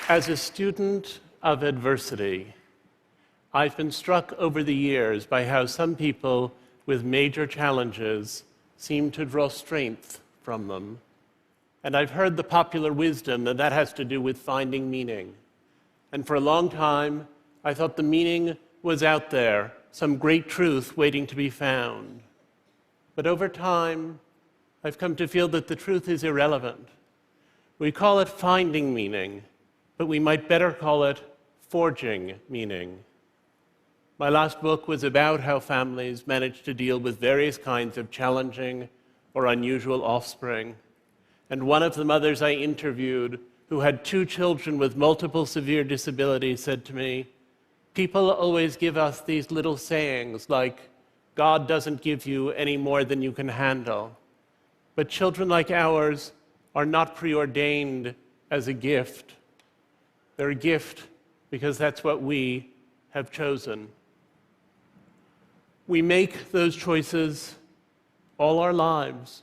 As a student of adversity, I've been struck over the years by how some people with major challenges seem to draw strength from them. And I've heard the popular wisdom that that has to do with finding meaning. And for a long time, I thought the meaning was out there, some great truth waiting to be found. But over time, I've come to feel that the truth is irrelevant. We call it finding meaning, but we might better call it forging meaning. My last book was about how families manage to deal with various kinds of challenging or unusual offspring. And one of the mothers I interviewed, who had 2 children with multiple severe disabilities, said to me, "People always give us these little sayings like, 'God doesn't give you any more than you can handle.' But children like ours are not preordained as a gift. They're a gift because that's what we have chosen." We make those choices all our lives.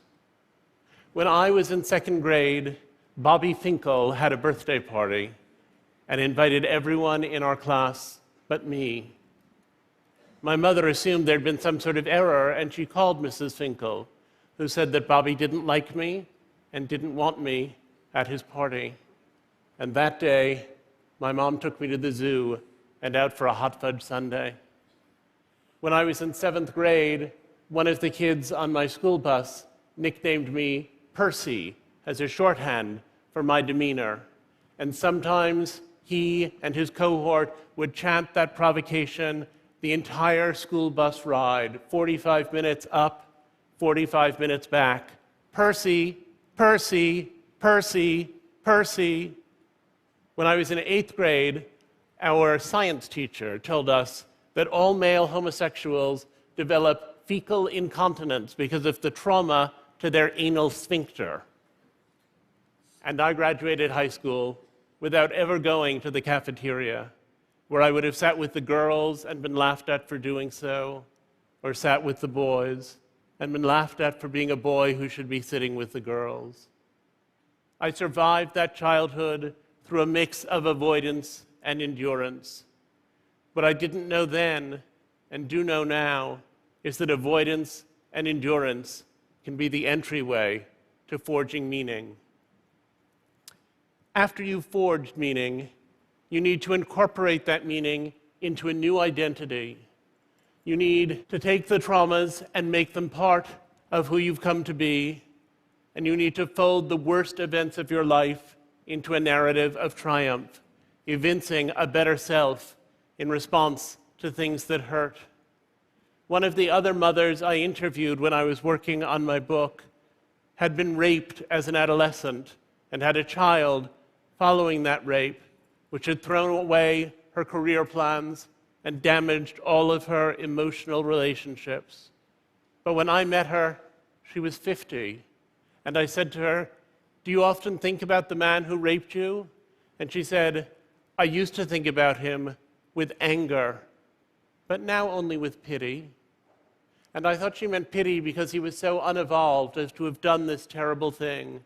When I was in 2nd grade, Bobby Finkel had a birthday party and invited everyone in our class but me. My mother assumed there'd been some sort of error, and she called Mrs. Finkel, who said that Bobby didn't like me and didn't want me at his party. And that day, my mom took me to the zoo and out for a hot fudge sundae. When I was in 7th grade, one of the kids on my school bus nicknamed me Percy as a shorthand for my demeanor. And sometimes he and his cohort would chant that provocation the entire school bus ride, 45 minutes up, 45 minutes back. Percy, Percy, Percy, Percy. When I was in 8th grade, our science teacher told us that all male homosexuals develop fecal incontinence because of the trauma to their anal sphincter. And I graduated high school without ever going to the cafeteria, where I would have sat with the girls and been laughed at for doing so, or sat with the boys and been laughed at for being a boy who should be sitting with the girls. I survived that childhood through a mix of avoidance and endurance. What I didn't know then, and do know now, is that avoidance and endurance can be the entryway to forging meaning. After you've forged meaning, you need to incorporate that meaning into a new identity. You need to take the traumas and make them part of who you've come to be, and you need to fold the worst events of your life into a narrative of triumph, evincing a better self in response to things that hurt. One of the other mothers I interviewed when I was working on my book had been raped as an adolescent and had a child following that rape, which had thrown away her career plans and damaged all of her emotional relationships. But when I met her, she was 50, and I said to her, "Do you often think about the man who raped you?" And she said, "I used to think about him with anger, but now only with pity." And I thought she meant pity because he was so unevolved as to have done this terrible thing.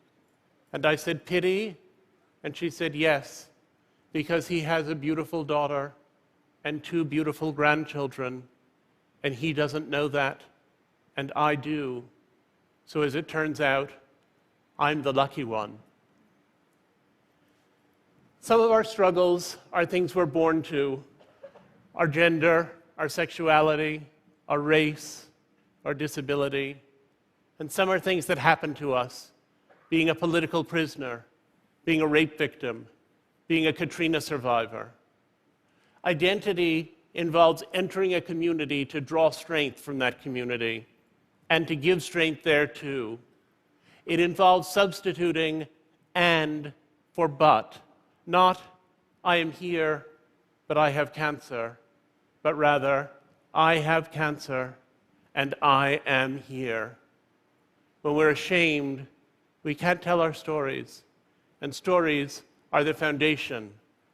And I said, "Pity?" And she said, "Yes, because he has a beautiful daughter and 2 beautiful grandchildren, and he doesn't know that, and I do. So as it turns out, I'm the lucky one." Some of our struggles are things we're born to: our gender, our sexuality, our race, our disability. And some are things that happen to us: being a political prisoner, being a rape victim, being a Katrina survivor. Identity involves entering a community to draw strength from that community and to give strength there too. It involves substituting "and" for "but." Not "I am here, but I have cancer," but rather "I have cancer and I am here." When we're ashamed, we can't tell our stories, and stories are the foundation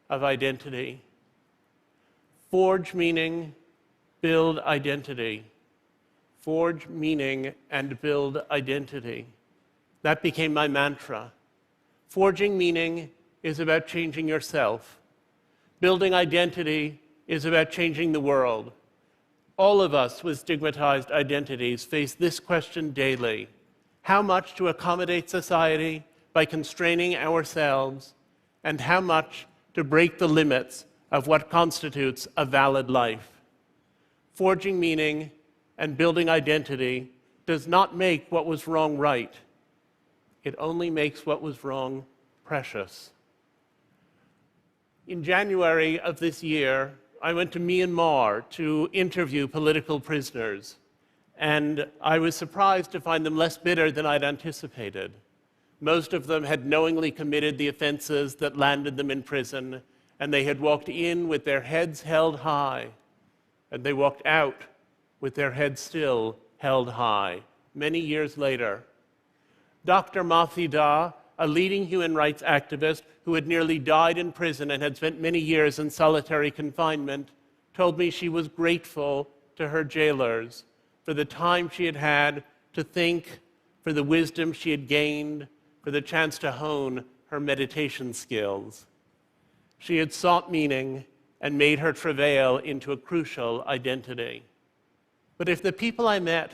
of identity. Forge meaning, build identity. Forge meaning and build identity. That became my mantra. Forging meaning is about changing yourself. Building identity is about changing the world. All of us with stigmatized identities face this question daily: how much to accommodate society by constraining ourselves, and how much to break the limits of what constitutes a valid life? Forging meaning and building identity does not make what was wrong right. It only makes what was wrong precious. In January of this year, I went to Myanmar to interview political prisoners, and I was surprised to find them less bitter than I'd anticipated. Most of them had knowingly committed the offenses that landed them in prison, and they had walked in with their heads held high, and they walked out with their heads still held high, many years later. Dr. Mathi Da, a leading human rights activist who had nearly died in prison and had spent many years in solitary confinement, told me she was grateful to her jailers for the time she had had to think, for the wisdom she had gained, for the chance to hone her meditation skills. She had sought meaning and made her travail into a crucial identity. But if the people I met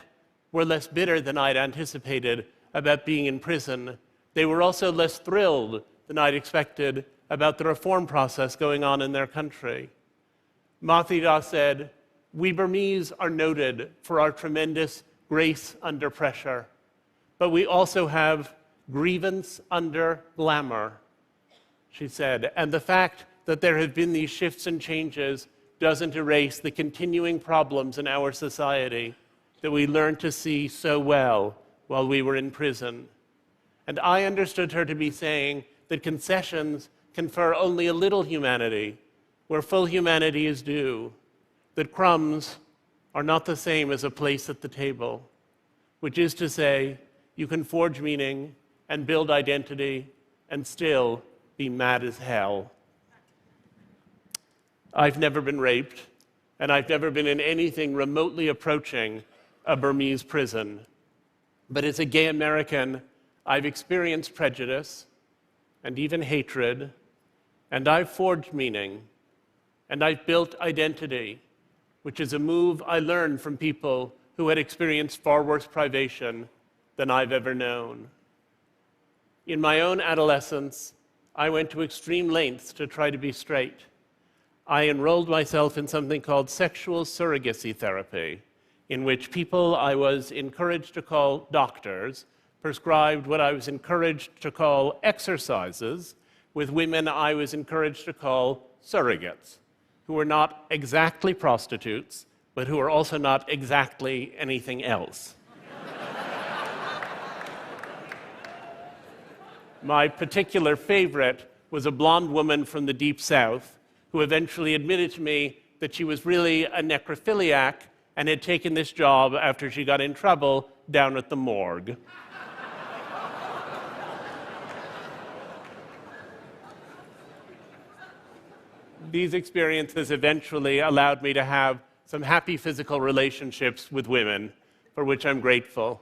were less bitter than I'd anticipated about being in prison, they were also less thrilled than I'd expected about the reform process going on in their country. Mathi Da said, "We Burmese are noted for our tremendous grace under pressure, but we also have grievance under glamour," she said, "and the fact that there have been these shifts and changes doesn't erase the continuing problems in our society that we learned to see so well while we were in prison." And I understood her to be saying that concessions confer only a little humanity where full humanity is due, that crumbs are not the same as a place at the table, which is to say, you can forge meaning and build identity and still be mad as hell. I've never been raped, and I've never been in anything remotely approaching a Burmese prison. But as a gay American, I've experienced prejudice and even hatred, and I've forged meaning, and I've built identity, which is a move I learned from people who had experienced far worse privation than I've ever known. In my own adolescence, I went to extreme lengths to try to be straight. I enrolled myself in something called sexual surrogacy therapy, in which people I was encouraged to call doctors prescribed what I was encouraged to call exercises with women I was encouraged to call surrogates, who were not exactly prostitutes, but who were also not exactly anything else. My particular favorite was a blonde woman from the Deep South who eventually admitted to me that she was really a necrophiliac and had taken this job after she got in trouble down at the morgue. These experiences eventually allowed me to have some happy physical relationships with women, for which I'm grateful.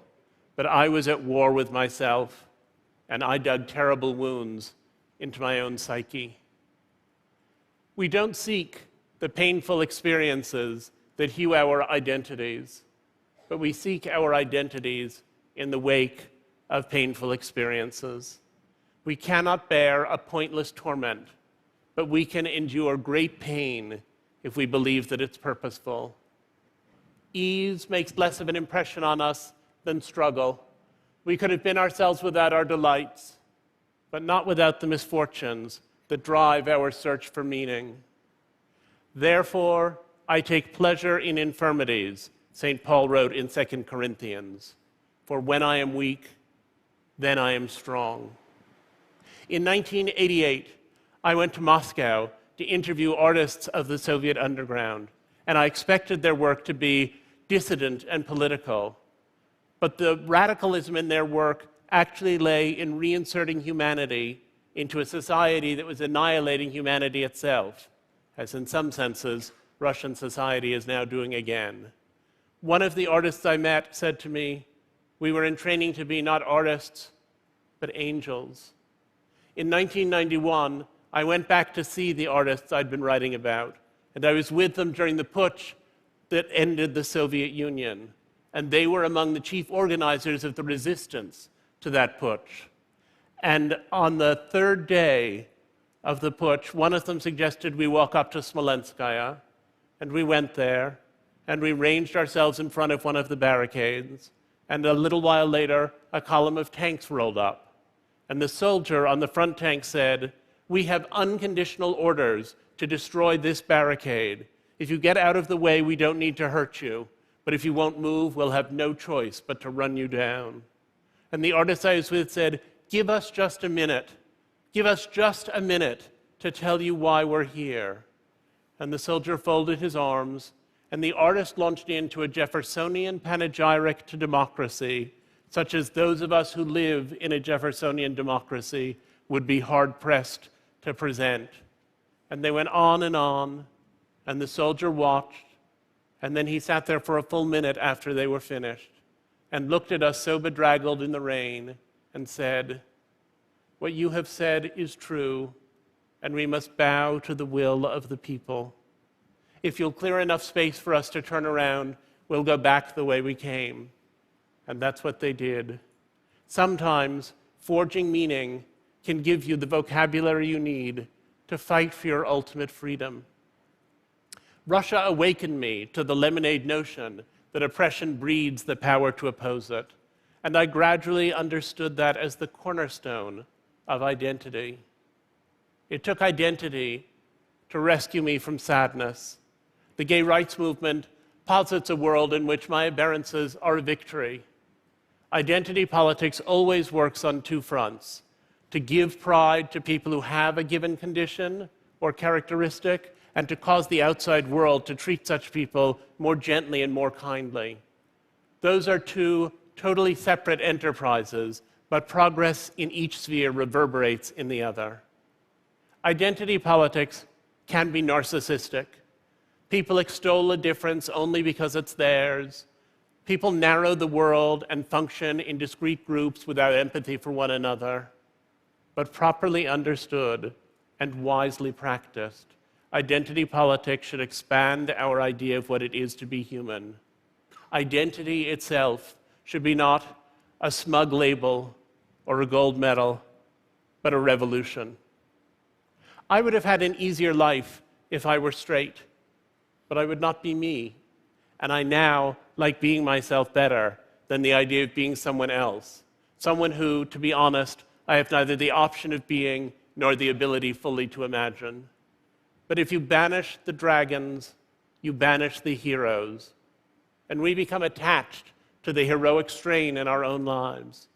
But I was at war with myself, and I dug terrible wounds into my own psyche. We don't seek the painful experiences that hew our identities, but we seek our identities in the wake of painful experiences. We cannot bear a pointless torment, but we can endure great pain if we believe that it's purposeful. Ease makes less of an impression on us than struggle. We could have been ourselves without our delights, but not without the misfortunes that drive our search for meaning. Therefore, I take pleasure in infirmities, St. Paul wrote in 2 Corinthians. For when I am weak, then I am strong. In 1988, I went to Moscow to interview artists of the Soviet underground, and I expected their work to be dissident and political. But the radicalism in their work actually lay in reinserting humanity into a society that was annihilating humanity itself, as in some senses, Russian society is now doing again. One of the artists I met said to me, "We were in training to be not artists, but angels." in 1991, I went back to see the artists I'd been writing about, and I was with them during the putsch that ended the Soviet Union. And they were among the chief organizers of the resistance to that putsch. And on the third day of the putsch, one of them suggested we walk up to Smolenskaya, and we went there, and we ranged ourselves in front of one of the barricades, and a little while later, a column of tanks rolled up. And the soldier on the front tank said, "We have unconditional orders to destroy this barricade. If you get out of the way, we don't need to hurt you. But if you won't move, we'll have no choice but to run you down." And the artist I was with said, "Give us just a minute. Give us just a minute to tell you why we're here." And the soldier folded his arms, and the artist launched into a Jeffersonian panegyric to democracy, such as those of us who live in a Jeffersonian democracy would be hard-pressed to present. And they went on, and the soldier watched, and then he sat there for a full minute after they were finished and looked at us so bedraggled in the rain and said, "What you have said is true, and we must bow to the will of the people. If you'll clear enough space for us to turn around, we'll go back the way we came." And that's what they did. Sometimes forging meaning can give you the vocabulary you need to fight for your ultimate freedom. Russia awakened me to the lemonade notion that oppression breeds the power to oppose it, and I gradually understood that as the cornerstone of identity. It took identity to rescue me from sadness. The gay rights movement posits a world in which my aberrances are a victory. Identity politics always works on two fronts: to give pride to people who have a given condition or characteristic, and to cause the outside world to treat such people more gently and more kindly. Those are two totally separate enterprises, but progress in each sphere reverberates in the other. Identity politics can be narcissistic. People extol a difference only because it's theirs. People narrow the world and function in discrete groups without empathy for one another. But properly understood and wisely practiced, identity politics should expand our idea of what it is to be human. Identity itself should be not a smug label or a gold medal, but a revolution. I would have had an easier life if I were straight, but I would not be me. And I now like being myself better than the idea of being someone else. Someone who, to be honest, I have neither the option of being nor the ability fully to imagine. But if you banish the dragons, you banish the heroes. And we become attached to the heroic strain in our own lives.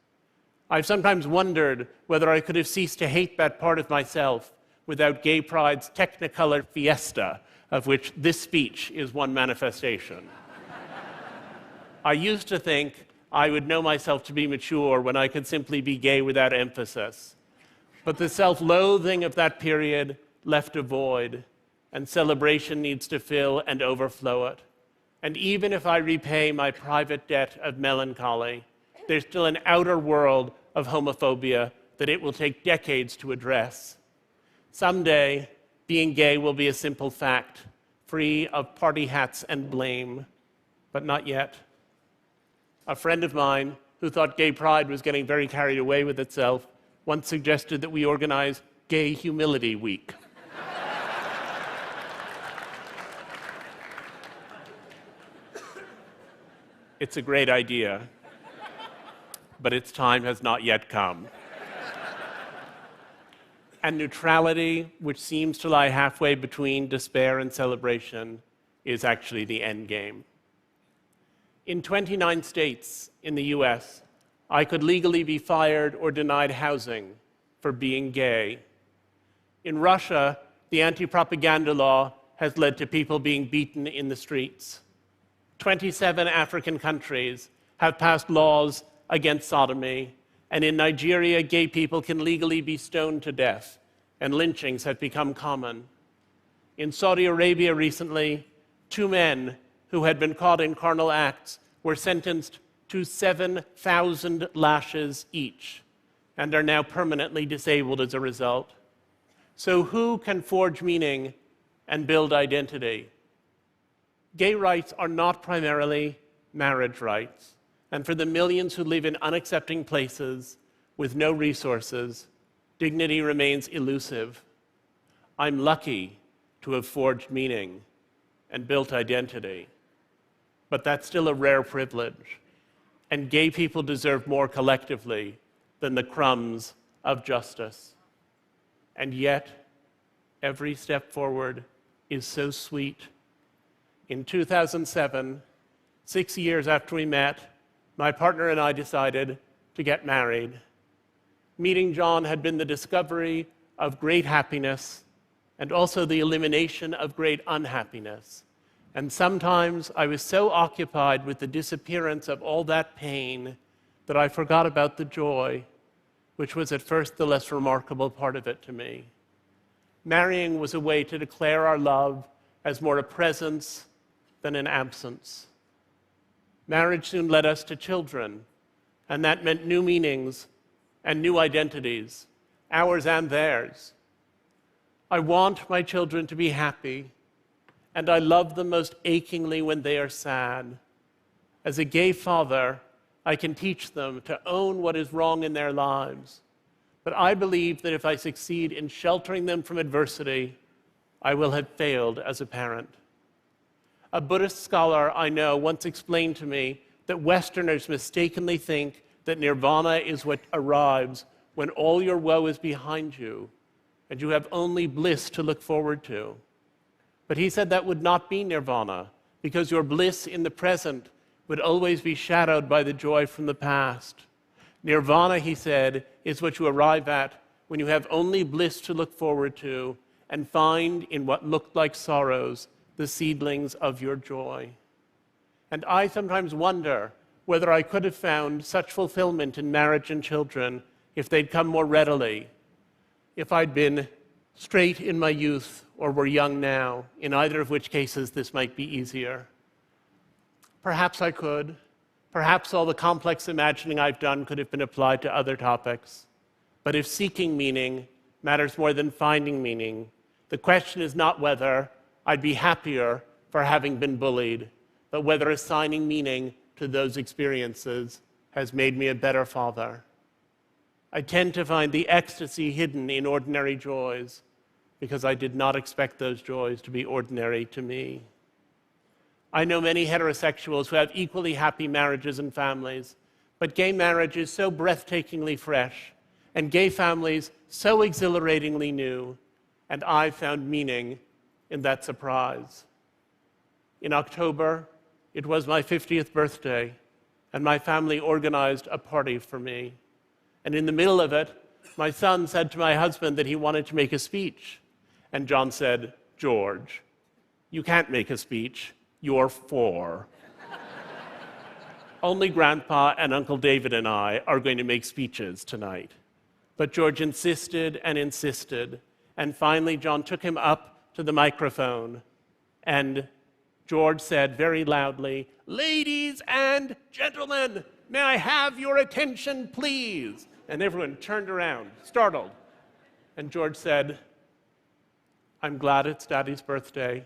I've sometimes wondered whether I could have ceased to hate that part of myself without Gay Pride's Technicolor fiesta, of which this speech is one manifestation. I used to think I would know myself to be mature when I could simply be gay without emphasis. But the self-loathing of that period left a void, and celebration needs to fill and overflow it. And even if I repay my private debt of melancholy, there's still an outer world of homophobia that it will take decades to address. Someday, being gay will be a simple fact, free of party hats and blame, but not yet. A friend of mine, who thought Gay Pride was getting very carried away with itself, once suggested that we organize Gay Humility Week. It's a great idea, but its time has not yet come. And neutrality, which seems to lie halfway between despair and celebration, is actually the end game. In 29 states in the US, I could legally be fired or denied housing for being gay. In Russia, the anti-propaganda law has led to people being beaten in the streets. 27 African countries have passed laws against sodomy, and in Nigeria, gay people can legally be stoned to death, and lynchings have become common. In Saudi Arabia recently, 2 men who had been caught in carnal acts were sentenced to 7,000 lashes each. and are now permanently disabled as a result. So who can forge meaning and build identity? Gay rights are not primarily marriage rights, and for the millions who live in unaccepting places with no resources, dignity remains elusive. I'm lucky to have forged meaning and built identity, but that's still a rare privilege, and gay people deserve more collectively than the crumbs of justice. And yet, every step forward is so sweet. In 2007, 6 years after we met, my partner and I decided to get married. Meeting John had been the discovery of great happiness and also the elimination of great unhappiness. And sometimes I was so occupied with the disappearance of all that pain that I forgot about the joy, which was at first the less remarkable part of it to me. Marrying was a way to declare our love as more a presence than an absence. Marriage soon led us to children, and that meant new meanings and new identities, ours and theirs. I want my children to be happy, and I love them most achingly when they are sad. As a gay father, I can teach them to own what is wrong in their lives. But I believe that if I succeed in sheltering them from adversity, I will have failed as a parent. A Buddhist scholar I know once explained to me that Westerners mistakenly think that nirvana is what arrives when all your woe is behind you and you have only bliss to look forward to. But he said that would not be nirvana, because your bliss in the present would always be shadowed by the joy from the past. Nirvana, he said, is what you arrive at when you have only bliss to look forward to and find in what looked like sorrows the seedlings of your joy. And I sometimes wonder whether I could have found such fulfillment in marriage and children if they'd come more readily, if I'd been straight in my youth or were young now, in either of which cases this might be easier. Perhaps I could. Perhaps all the complex imagining I've done could have been applied to other topics. But if seeking meaning matters more than finding meaning, the question is not whether I'd be happier for having been bullied, but whether assigning meaning to those experiences has made me a better father. I tend to find the ecstasy hidden in ordinary joys because I did not expect those joys to be ordinary to me. I know many heterosexuals who have equally happy marriages and families, but gay marriage is so breathtakingly fresh, and gay families so exhilaratingly new, and I found meaning in that surprise. In October, it was my 50th birthday, and my family organized a party for me. And in the middle of it, my son said to my husband that he wanted to make a speech. And John said, "George, you can't make a speech. You're 4. Only Grandpa and Uncle David and I are going to make speeches tonight." But George insisted and insisted, and finally John took him up to the microphone, and George said very loudly, "Ladies and gentlemen, may I have your attention, please?" And everyone turned around, startled. And George said, "I'm glad it's Daddy's birthday.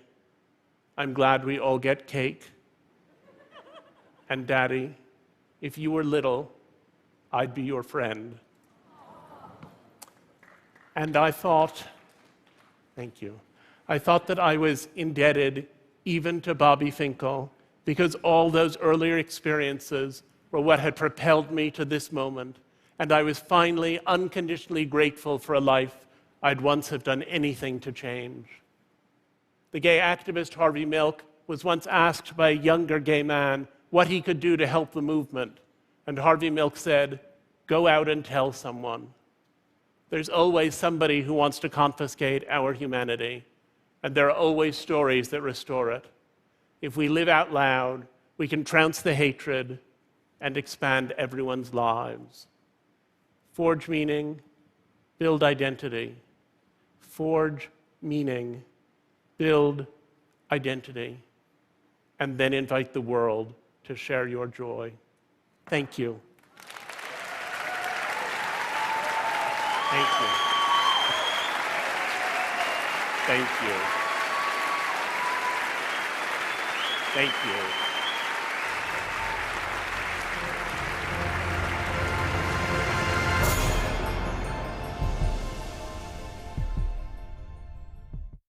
I'm glad we all get cake. And Daddy, if you were little, I'd be your friend." And I thought, thank you, I thought that I was indebted even to Bobby Finkel, because all those earlier experiences were what had propelled me to this moment, and I was finally unconditionally grateful for a life I'd once have done anything to change. The gay activist Harvey Milk was once asked by a younger gay man what he could do to help the movement, and Harvey Milk said, "Go out and tell someone." There's always somebody who wants to confiscate our humanity, and there are always stories that restore it. If we live out loud, we can trounce the hatred and expand everyone's lives. Forge meaning, build identity. Forge meaning, build identity, and then invite the world to share your joy. Thank you. Thank you. Thank you. Thank you.